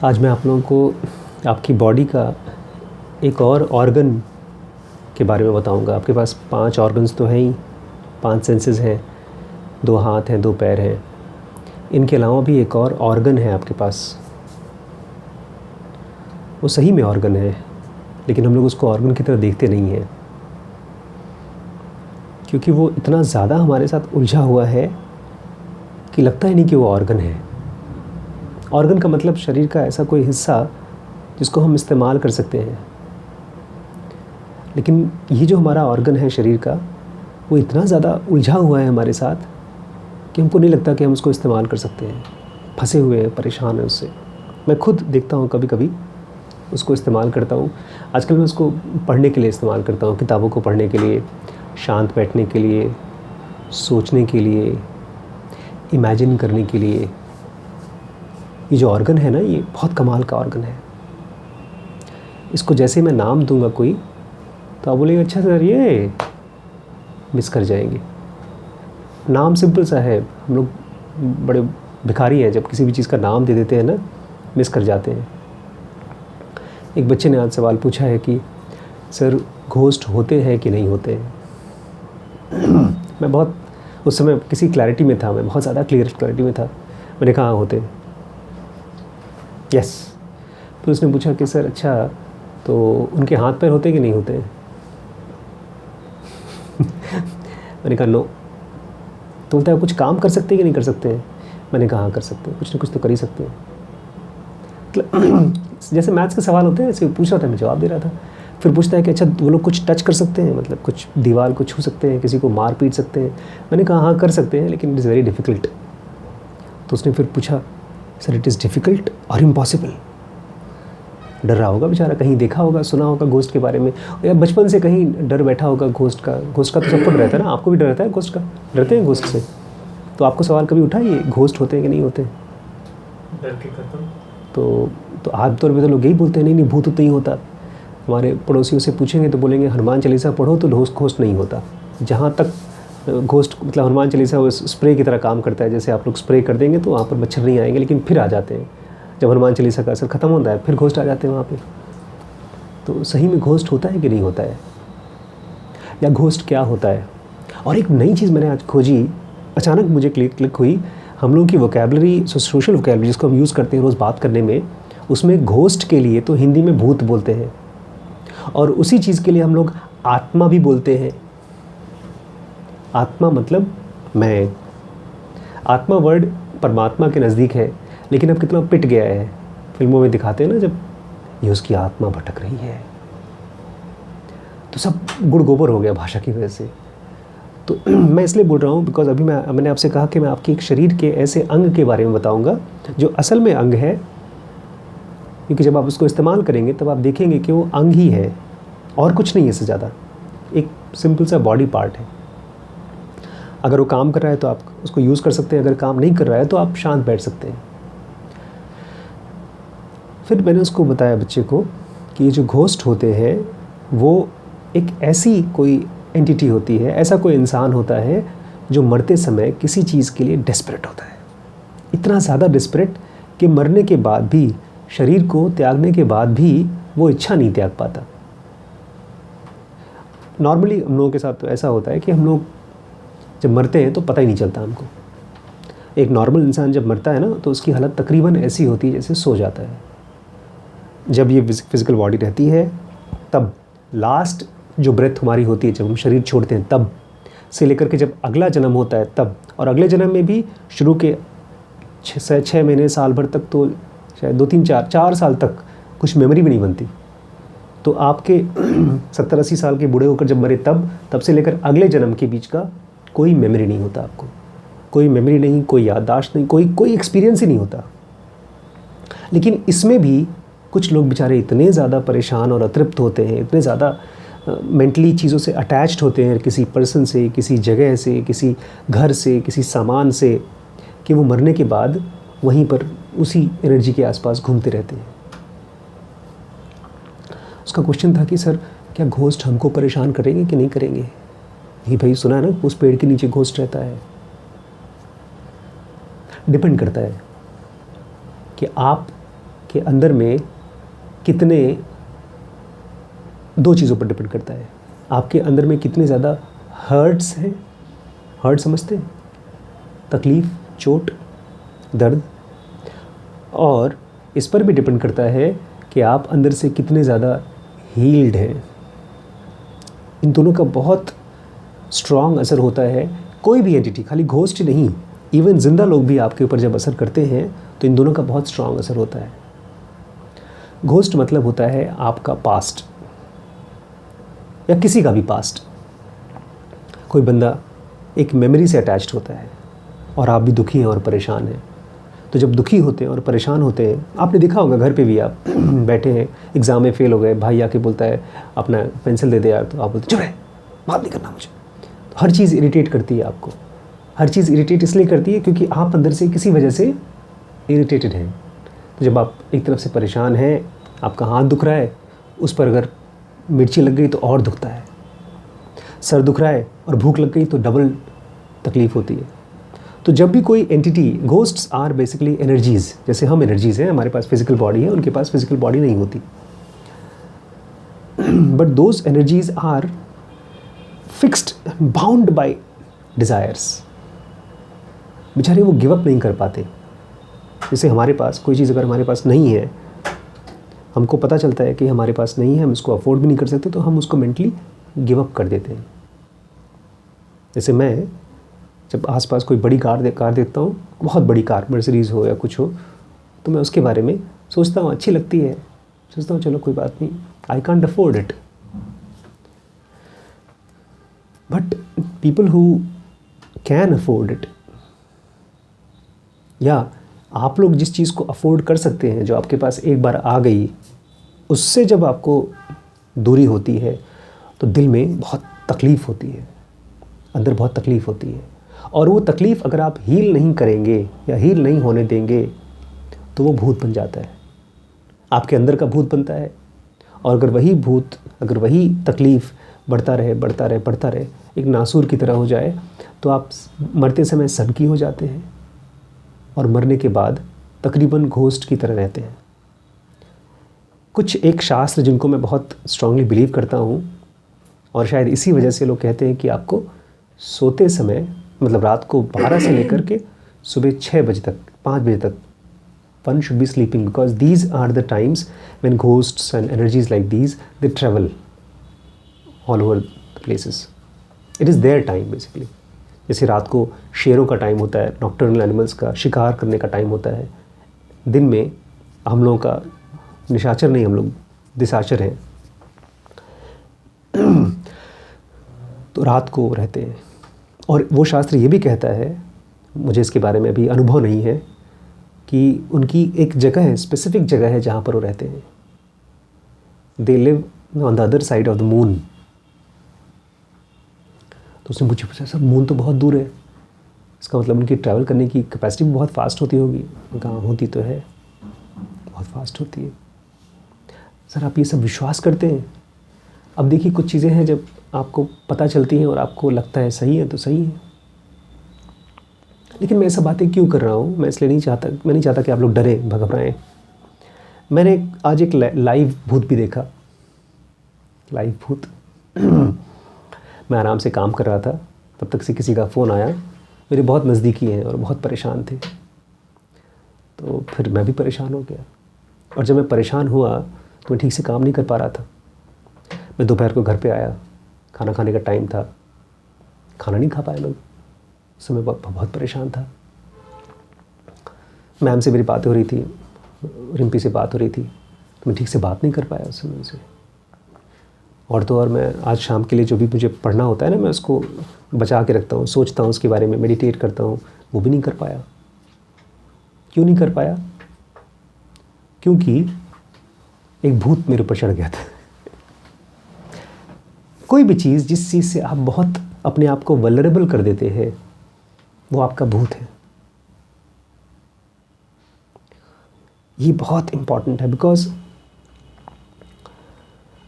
आज मैं आप लोगों को आपकी बॉडी का एक और ऑर्गन के बारे में बताऊंगा। आपके पास 5 ऑर्गन्स तो हैं ही, 5 सेंसेस हैं, 2 हाथ हैं, 2 पैर हैं। इनके अलावा भी एक और ऑर्गन है आपके पास। वो सही में ऑर्गन है, लेकिन हम लोग उसको ऑर्गन की तरह देखते नहीं हैं, क्योंकि वो इतना ज़्यादा हमारे साथ उलझा हुआ है कि लगता ही नहीं कि वो ऑर्गन है। ऑर्गन का मतलब शरीर का ऐसा कोई हिस्सा जिसको हम इस्तेमाल कर सकते हैं, लेकिन ये जो हमारा ऑर्गन है शरीर का, वो इतना ज़्यादा उलझा हुआ है हमारे साथ कि हमको नहीं लगता कि हम उसको इस्तेमाल कर सकते हैं। फंसे हुए हैं, परेशान हैं उससे। मैं खुद देखता हूँ, कभी कभी उसको इस्तेमाल करता हूँ। आजकल मैं उसको पढ़ने के लिए इस्तेमाल करता हूँ, किताबों को पढ़ने के लिए, शांत बैठने के लिए, सोचने के लिए, इमेजिन करने के लिए। ये जो ऑर्गन है ना, ये बहुत कमाल का ऑर्गन है। इसको जैसे मैं नाम दूंगा कोई, तो आप बोलेंगे अच्छा सर, ये मिस कर जाएंगे। नाम सिंपल सा है, हम लोग बड़े भिखारी हैं, जब किसी भी चीज़ का नाम दे देते हैं ना, मिस कर जाते हैं। एक बच्चे ने आज सवाल पूछा है कि सर, घोस्ट होते हैं कि नहीं होते हैं। मैं बहुत उस समय किसी क्लैरिटी में था, मैं बहुत ज़्यादा क्लियर क्लैरिटी में था। मैंने कहा होते हैं, यस। फिर उसने पूछा कि सर अच्छा, तो उनके हाथ पैर होते कि नहीं होते हैं। मैंने कहा नो। तो बोलता है कुछ काम कर सकते हैं कि नहीं कर सकते हैं। मैंने कहा हाँ कर सकते हैं, कुछ ना कुछ तो कर ही सकते हैं। जैसे मैथ्स के सवाल होते हैं, ऐसे पूछ रहा था, मैं जवाब दे रहा था। फिर पूछता है कि अच्छा वो लोग कुछ टच कर सकते हैं, मतलब कुछ दीवार को छू सकते हैं, किसी को मार पीट सकते हैं। मैंने कहा हाँ कर सकते हैं, लेकिन इट इज़ वेरी डिफ़िकल्ट। तो उसने फिर पूछा सर, इट इज़ डिफ़िकल्ट और इम्पॉसिबल। डर रहा होगा बेचारा, कहीं देखा होगा, सुना होगा घोस्ट के बारे में, या बचपन से कहीं डर बैठा होगा घोस्ट का। घोस्ट का तो सबको डर रहता है ना, आपको भी डर रहता है घोस्ट का? डरते हैं घोस्ट से? तो आपको सवाल कभी उठा ये घोस्ट होते हैं कि नहीं होते? डर के खत्म। तो आमतौर पर तो लोग यही बोलते हैं, नहीं नहीं भूत तो नहीं होता। हमारे पड़ोसियों से पूछेंगे तो बोलेंगे हनुमान चालीसा पढ़ो तो घोस्ट नहीं होता। जहाँ तक घोस्ट मतलब हनुमान चालीसा वो स्प्रे की तरह काम करता है, जैसे आप लोग स्प्रे कर देंगे तो वहाँ पर मच्छर नहीं आएंगे, लेकिन फिर आ जाते हैं। जब हनुमान चालीसा का असर ख़त्म होता है, फिर घोस्ट आ जाते हैं वहाँ पे। तो सही में घोस्ट होता है कि नहीं होता है, या घोस्ट क्या होता है? और एक नई चीज़ मैंने आज खोजी, अचानक मुझे क्लिक हुई। हम लोगों की वोकैबलरी, सोशल वोकैबलरी जिसको हम यूज़ करते हैं रोज़ बात करने में, उसमें घोस्ट के लिए तो हिंदी में भूत बोलते हैं, और उसी चीज़ के लिए हम लोग आत्मा भी बोलते हैं। आत्मा मतलब मैं। आत्मा वर्ड परमात्मा के नज़दीक है, लेकिन अब कितना पिट गया है। फिल्मों में दिखाते हैं ना, जब ये उसकी आत्मा भटक रही है, तो सब गुड़ गोबर हो गया भाषा की वजह से। तो मैं इसलिए बोल रहा हूँ बिकॉज अभी मैंने आपसे कहा कि मैं आपके एक शरीर के ऐसे अंग के बारे में बताऊँगा जो असल में अंग है, क्योंकि जब आप उसको इस्तेमाल करेंगे तब आप देखेंगे कि वो अंग ही है और कुछ नहीं है इससे ज़्यादा। एक सिंपल सा बॉडी पार्ट है। अगर वो काम कर रहा है तो आप उसको यूज़ कर सकते हैं, अगर काम नहीं कर रहा है तो आप शांत बैठ सकते हैं। फिर मैंने उसको बताया बच्चे को कि ये जो घोस्ट होते हैं वो एक ऐसी कोई एंटिटी होती है, ऐसा कोई इंसान होता है जो मरते समय किसी चीज़ के लिए डेस्परेट होता है। इतना ज़्यादा डेस्परेट कि मरने के बाद भी, शरीर को त्यागने के बाद भी वो इच्छा नहीं त्याग पाता। नॉर्मली हम लोगों के साथ तो ऐसा होता है कि हम लोग जब मरते हैं तो पता ही नहीं चलता हमको। एक नॉर्मल इंसान जब मरता है ना, तो उसकी हालत तकरीबन ऐसी होती है जैसे सो जाता है। जब ये फिज़िकल बॉडी रहती है, तब लास्ट जो ब्रेथ हमारी होती है, जब हम शरीर छोड़ते हैं तब से लेकर के जब अगला जन्म होता है तब, और अगले जन्म में भी शुरू के 6 महीने साल भर तक तो शायद 2-3-4 साल तक कुछ मेमोरी भी नहीं बनती। तो आपके 70-80 साल के बूढ़े होकर जब मरे तब से लेकर अगले जन्म के बीच का कोई मेमोरी नहीं होता आपको। कोई मेमोरी नहीं, कोई याददाश्त नहीं, कोई एक्सपीरियंस ही नहीं होता। लेकिन इसमें भी कुछ लोग बेचारे इतने ज़्यादा परेशान और अतृप्त होते हैं, इतने ज़्यादा मेंटली चीज़ों से अटैच्ड होते हैं, किसी पर्सन से, किसी जगह से, किसी घर से, किसी सामान से, कि वो मरने के बाद वहीं पर उसी एनर्जी के आसपास घूमते रहते हैं। उसका क्वेश्चन था कि सर, क्या घोस्ट हमको परेशान करेंगे कि नहीं करेंगे? ये भाई सुना है ना, उस पेड़ के नीचे घोस्ट रहता है। डिपेंड करता है कि आप के अंदर में कितने, दो चीज़ों पर डिपेंड करता है। आपके अंदर में कितने ज़्यादा हर्ट्स हैं, हर्ट समझते हैं, तकलीफ़, चोट, दर्द, और इस पर भी डिपेंड करता है कि आप अंदर से कितने ज़्यादा हील्ड हैं। इन दोनों का बहुत स्ट्रॉन्ग असर होता है। कोई भी एंटिटी, खाली घोस्ट नहीं, इवन जिंदा लोग भी आपके ऊपर जब असर करते हैं तो इन दोनों का बहुत स्ट्रॉन्ग असर होता है। घोस्ट मतलब होता है आपका पास्ट या किसी का भी पास्ट। कोई बंदा एक मेमोरी से अटैच्ड होता है और आप भी दुखी हैं और परेशान हैं। तो जब दुखी होते हैं और परेशान होते हैं, आपने देखा होगा घर पे भी, आप बैठे हैं, एग्ज़ाम में फ़ेल हो गए, भाई आके बोलता है अपना पेंसिल दे दे यार, तो आप बोलते चुप रहे, बात नहीं करना मुझे। तो हर चीज़ इरिटेट करती है आपको। हर चीज़ इरिटेट इसलिए करती है क्योंकि आप अंदर से किसी वजह से इरिटेटेड हैं। तो जब आप एक तरफ से परेशान हैं, आपका हाथ दुख रहा है, उस पर अगर मिर्ची लग गई तो और दुखता है। सर दुख रहा है और भूख लग गई तो डबल तकलीफ़ होती है। तो जब भी कोई entity, ghosts are basically energies, जैसे हम एनर्जीज़ हैं, हमारे पास फिजिकल बॉडी है, उनके पास फिजिकल बॉडी नहीं होती, but those energies are fixed, bound by desires. बेचारे वो गिव अप नहीं कर पाते। जैसे हमारे पास कोई चीज़ अगर हमारे पास नहीं है, हमको पता चलता है कि हमारे पास नहीं है, हम इसको अफोर्ड भी नहीं कर सकते, तो हम उसको मेंटली गिव अप कर देते हैं। जैसे मैं जब आसपास कोई बड़ी कार देखता हूँ, बहुत बड़ी कार, मर्सिडीज़ हो या कुछ हो, तो मैं उसके बारे में सोचता हूँ, अच्छी लगती है, सोचता हूँ चलो कोई बात नहीं, I can't afford it. But people who can afford it, या आप लोग जिस चीज़ को अफोर्ड कर सकते हैं, जो आपके पास एक बार आ गई, उससे जब आपको दूरी होती है तो दिल में बहुत तकलीफ़ होती है, अंदर बहुत तकलीफ़ होती है। और वो तकलीफ़ अगर आप हील नहीं करेंगे या हील नहीं होने देंगे तो वो भूत बन जाता है, आपके अंदर का भूत बनता है। और अगर वही भूत, अगर वही तकलीफ़ बढ़ता रहे, एक नासूर की तरह हो जाए, तो आप मरते समय सनकी हो जाते हैं और मरने के बाद तकरीबन घोस्ट की तरह रहते हैं। कुछ एक शास्त्र जिनको मैं बहुत स्ट्रांगली बिलीव करता हूँ, और शायद इसी वजह से लोग कहते हैं कि आपको सोते समय, मतलब रात को 12 से लेकर के सुबह 6 बजे तक, 5 बजे तक, one should be sleeping, because these are the times when ghosts and energies like these, they travel all over the places. It is their time basically. जैसे रात को शेरों का टाइम होता है, नॉक्टर्नल एनिमल्स का शिकार करने का टाइम होता है। दिन में हम लोगों का निशाचर नहीं, हम लोग दिशाचर हैं। तो रात को रहते हैं। और वो शास्त्र ये भी कहता है, मुझे इसके बारे में अभी अनुभव नहीं है, कि उनकी एक जगह है, स्पेसिफिक जगह है जहाँ पर वो रहते हैं। They live on the other side of the moon. तो उसने मुझे पूछा, सर मून तो बहुत दूर है, इसका मतलब उनकी ट्रैवल करने की कैपेसिटी भी बहुत फास्ट होती होगी। कहाँ होती तो है, बहुत फास्ट होती है। सर आप ये सब विश्वास करते हैं? अब देखिए, कुछ चीज़ें हैं जब आपको पता चलती हैं और आपको लगता है सही है तो सही है। लेकिन मैं ये सब बातें क्यों कर रहा हूँ? मैं इसलिए नहीं चाहता कि आप लोग डरें, घबराएं। मैंने आज एक लाइव भूत भी देखा, लाइव भूत। मैं आराम से काम कर रहा था, तब तक से किसी का फ़ोन आया। मेरे बहुत नज़दीकी हैं और बहुत परेशान थे, तो फिर मैं भी परेशान हो गया। और जब मैं परेशान हुआ तो मैं ठीक से काम नहीं कर पा रहा था। मैं दोपहर को घर पे आया, खाना खाने का टाइम था, खाना नहीं खा पाया मैं। उस समय बहुत परेशान था। मैम से मेरी बातें हो रही थी, रिम्पी से बात हो रही थी, तो मैं ठीक से बात नहीं कर पाया उस समय उनसे। और तो और मैं आज शाम के लिए जो भी मुझे पढ़ना होता है ना, मैं उसको बचा के रखता हूँ, सोचता हूँ उसके बारे में, मेडिटेट करता हूँ, वो भी नहीं कर पाया। क्यों नहीं कर पाया? क्योंकि एक भूत मेरे ऊपर चढ़ गया था। कोई भी चीज़, जिस चीज़ से आप बहुत अपने आप को वल्नरेबल कर देते हैं, वो आपका भूत है। ये बहुत इम्पॉर्टेंट है, बिकॉज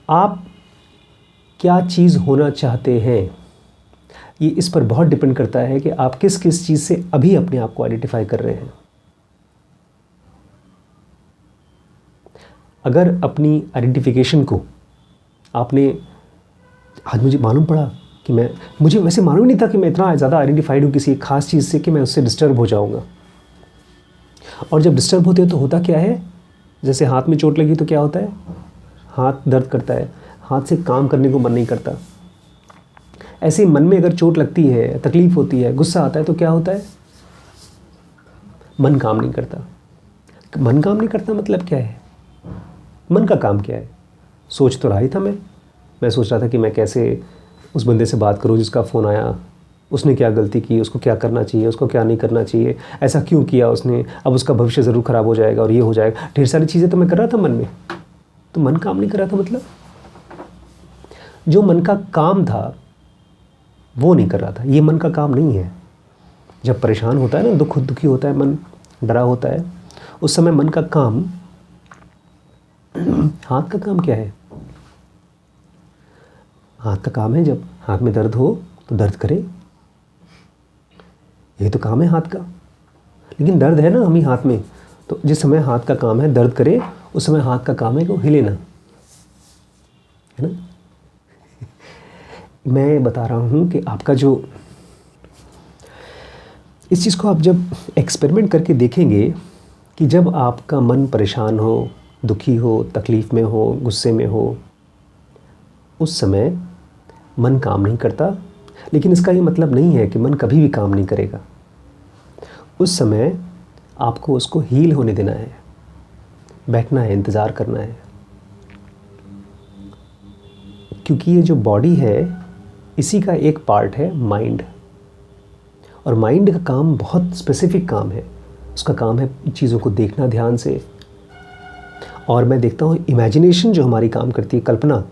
आप क्या चीज़ होना चाहते हैं, ये इस पर बहुत डिपेंड करता है कि आप किस किस चीज़ से अभी अपने आप को आइडेंटिफाई कर रहे हैं। अगर अपनी आइडेंटिफिकेशन को आपने, आज मुझे मालूम पड़ा कि मुझे वैसे मालूम नहीं था कि मैं इतना ज़्यादा आइडेंटिफाइड हूँ किसी ख़ास चीज़ से कि मैं उससे डिस्टर्ब हो जाऊँगा। और जब डिस्टर्ब होते हैं तो होता क्या है, जैसे हाथ में चोट लगी तो क्या होता है, हाथ दर्द करता है, हाथ से काम करने को मन नहीं करता। ऐसे ही मन में अगर चोट लगती है, तकलीफ़ होती है, गुस्सा आता है तो क्या होता है, मन काम नहीं करता। मन काम नहीं करता मतलब क्या है, मन का काम क्या है, सोच तो रहा ही था मैं सोच रहा था कि मैं कैसे उस बंदे से बात करूं जिसका फ़ोन आया, उसने क्या गलती की, उसको क्या करना चाहिए, उसको क्या नहीं करना चाहिए, ऐसा क्यों किया उसने, अब उसका भविष्य ज़रूर ख़राब हो जाएगा और ये हो जाएगा, ढेर सारी चीज़ें तो मैं कर रहा था मन में। तो मन काम नहीं कर रहा था मतलब जो मन का काम था वो नहीं कर रहा था। ये मन का काम नहीं है। जब परेशान होता है ना, दुखी होता है मन, डरा होता है, उस समय मन का काम, हाथ का काम क्या है, हाथ का काम है जब हाथ में दर्द हो तो दर्द करे, ये तो काम है हाथ का। लेकिन दर्द है ना हम ही हाथ में, तो जिस समय हाथ का काम है दर्द करे, उस समय हाथ का काम है कि हिले ना, है ना। मैं बता रहा हूँ कि आपका जो, इस चीज़ को आप जब एक्सपेरिमेंट करके देखेंगे कि जब आपका मन परेशान हो, दुखी हो, तकलीफ़ में हो, गुस्से में हो, उस समय मन काम नहीं करता। लेकिन इसका ये मतलब नहीं है कि मन कभी भी काम नहीं करेगा। उस समय आपको उसको हील होने देना है, बैठना है, इंतज़ार करना है। क्योंकि ये जो बॉडी है इसी का एक पार्ट है माइंड, और माइंड का काम बहुत स्पेसिफिक काम है। उसका काम है चीज़ों को देखना ध्यान से। और मैं देखता हूँ इमेजिनेशन जो हमारी काम करती है, कल्पना,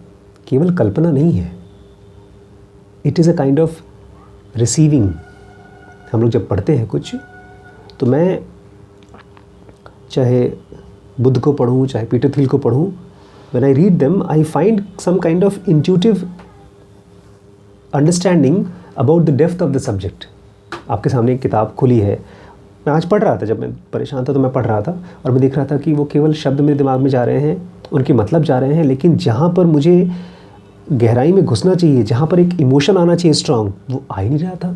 केवल कल्पना नहीं है, it is a kind of receiving. हम लोग जब पढ़ते हैं कुछ, तो मैं चाहे बुद्ध को पढ़ूँ, चाहे पीटर थिल को पढ़ूँ, when I read them I find some kind of intuitive understanding about the depth of the subject. आपके सामने एक किताब खुली है, मैं आज पढ़ रहा था, जब मैं परेशान था तो मैं पढ़ रहा था, और मैं देख रहा था कि वो केवल शब्द मेरे दिमाग में जा रहे हैं, उनके मतलब जा रहे हैं, लेकिन जहाँ पर मुझे गहराई में घुसना चाहिए, जहाँ पर एक इमोशन आना चाहिए स्ट्रांग, वो आ ही नहीं रहा था।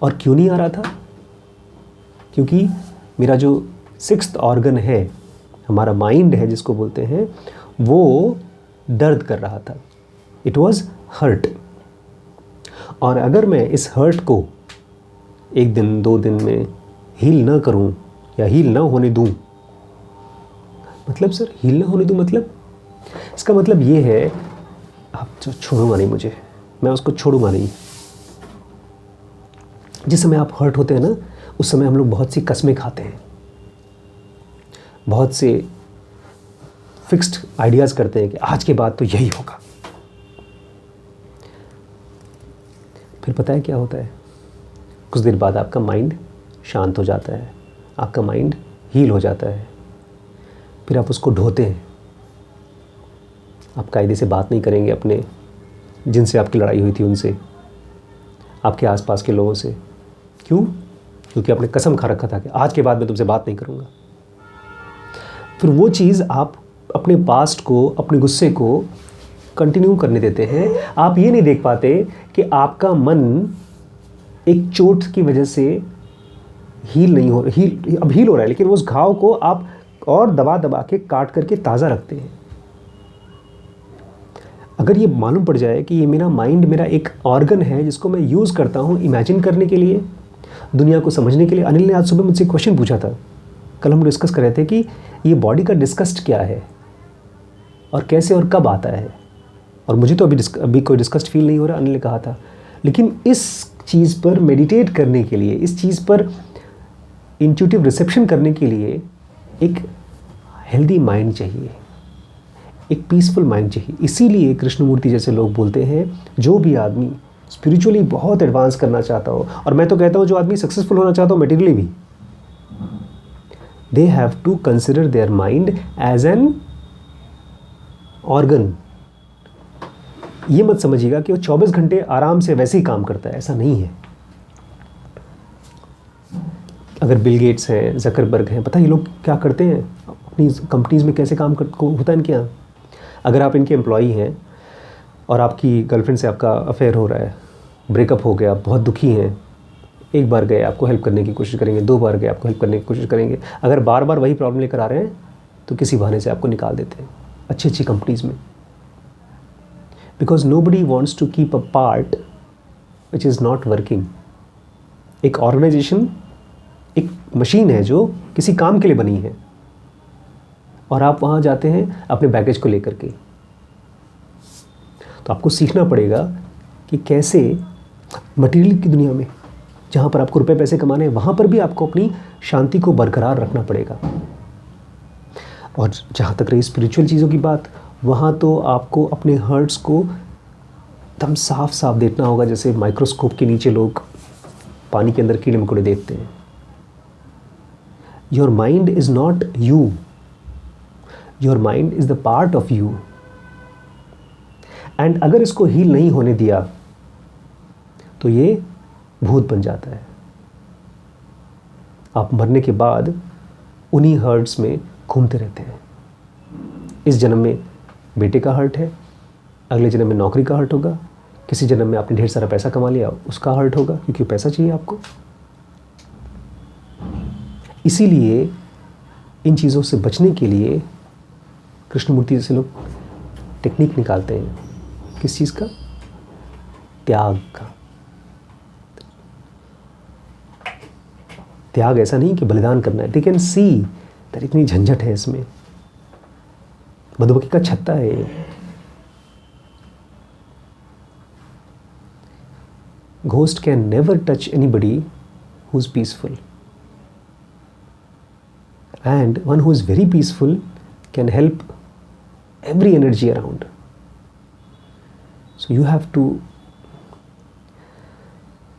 और क्यों नहीं आ रहा था? क्योंकि मेरा जो सिक्स्थ ऑर्गन है, हमारा माइंड है जिसको बोलते हैं, वो दर्द कर रहा था। It was hurt. और अगर मैं इस हर्ट को एक दिन 2 दिन में हील ना करूं या हील ना होने दूं, मतलब सर हील ना होने दूं मतलब, इसका मतलब ये है आप छोड़ूंगा नहीं, मुझे, मैं उसको छोड़ूंगा नहीं। जिस समय आप हर्ट होते हैं ना, उस समय हम लोग बहुत सी कस्में खाते हैं, बहुत से फिक्स्ड आइडियाज़ करते हैं कि आज के बाद तो यही होगा। फिर पता है क्या होता है, कुछ देर बाद आपका माइंड शांत हो जाता है, आपका माइंड हील हो जाता है। फिर आप उसको ढोते हैं। आप कायदे से बात नहीं करेंगे अपने, जिनसे आपकी लड़ाई हुई थी उनसे, आपके आसपास के लोगों से। क्यों? क्योंकि आपने कसम खा रखा था कि आज के बाद मैं तुमसे बात नहीं करूँगा। फिर वो चीज़ आप अपने पास्ट को, अपने गुस्से को कंटिन्यू करने देते हैं। आप ये नहीं देख पाते कि आपका मन एक चोट की वजह से हील नहीं हो, अब हील हो रहा है, लेकिन उस घाव को आप और दबा दबा के काट करके ताज़ा रखते हैं। अगर ये मालूम पड़ जाए कि ये मेरा माइंड मेरा एक ऑर्गन है जिसको मैं यूज़ करता हूँ इमेजिन करने के लिए, दुनिया को समझने के लिए। अनिल ने आज सुबह मुझसे क्वेश्चन पूछा था, कल हम डिस्कस कर रहे थे कि ये बॉडी का डिस्कस्ट क्या है और कैसे और कब आता है, और मुझे तो अभी कोई डिस्कस्ट फील नहीं हो रहा, अनिल ने कहा था। लेकिन इस चीज़ पर मेडिटेट करने के लिए, इस चीज़ पर इंट्यूटिव रिसेप्शन करने के लिए एक हेल्दी माइंड चाहिए, एक पीसफुल माइंड चाहिए। इसीलिए कृष्णमूर्ति जैसे लोग बोलते हैं, जो भी आदमी स्पिरिचुअली बहुत एडवांस करना चाहता हो, और मैं तो कहता हूँ जो आदमी सक्सेसफुल होना चाहता हो मटेरियली भी, they have to consider their mind as an organ. ये मत समझिएगा कि वो 24 घंटे आराम से वैसे ही काम करता है, ऐसा नहीं है। अगर बिल गेट्स हैं, जकरबर्ग हैं, पता है ये लोग क्या करते हैं? कंपनीज़ में कैसे काम होता है इनके यहाँ। अगर आप इनके एम्प्लॉई हैं और आपकी गर्लफ्रेंड से आपका अफेयर हो रहा है, ब्रेकअप हो गया, बहुत दुखी हैं, एक बार गए आपको हेल्प करने की कोशिश करेंगे, 2 बार गए आपको हेल्प करने की कोशिश करेंगे, अगर बार बार वही प्रॉब्लम लेकर आ रहे हैं तो किसी बहाने से आपको निकाल देते हैं अच्छी अच्छी कंपनीज़ में। Because nobody wants to keep a part which is not working। एक ऑर्गेनाइजेशन एक मशीन है जो किसी काम के लिए बनी है और आप वहाँ जाते हैं अपने बैगेज को लेकर के। तो आपको सीखना पड़ेगा कि कैसे मटेरियल की दुनिया में जहाँ पर आपको रुपए पैसे कमाने हैं वहाँ पर भी आपको अपनी शांति को बरकरार रखना पड़ेगा। और जहाँ तक रही स्पिरिचुअल चीज़ों की बात, वहाँ तो आपको अपने हर्ट्स को एकदम साफ साफ देखना होगा, जैसे माइक्रोस्कोप के नीचे लोग पानी के अंदर कीड़े मकोड़े देखते हैं। Your mind is not you, your mind is the part of you. And अगर इसको हील नहीं होने दिया तो ये भूत बन जाता है। आप मरने के बाद उन्हीं हर्ट्स में घूमते रहते हैं। इस जन्म में बेटे का हर्ट है, अगले जन्म में नौकरी का हर्ट होगा, किसी जन्म में आपने ढेर सारा पैसा कमा लिया उसका हर्ट होगा, क्योंकि पैसा चाहिए आपको। इसीलिए इन चीज़ों से बचने के लिए कृष्णमूर्ति जैसे लोग टेक्निक निकालते हैं। किस चीज़ का? त्याग का। त्याग ऐसा नहीं कि बलिदान करना है। दे कैन सी दैट इतनी झंझट है इसमें, मधुमक्खी का छत्ता है ये। Ghost can never touch anybody who's peaceful, and one who is very peaceful can help every energy around. So you have to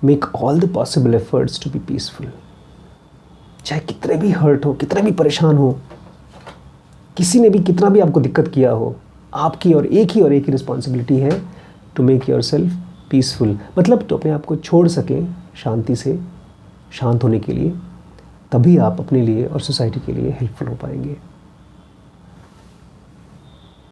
make all the possible efforts to be peaceful. चाहे कितने भी हर्ट हो, कितने भी परेशान हो, किसी ने भी कितना भी आपको दिक्कत किया हो, आपकी और एक ही रिस्पॉन्सिबिलिटी है to make yourself peaceful. मतलब तो अपने आप को छोड़ सकें शांति से, शांत होने के लिए, तभी आप अपने लिए और सोसाइटी के लिए हेल्पफुल हो पाएंगे।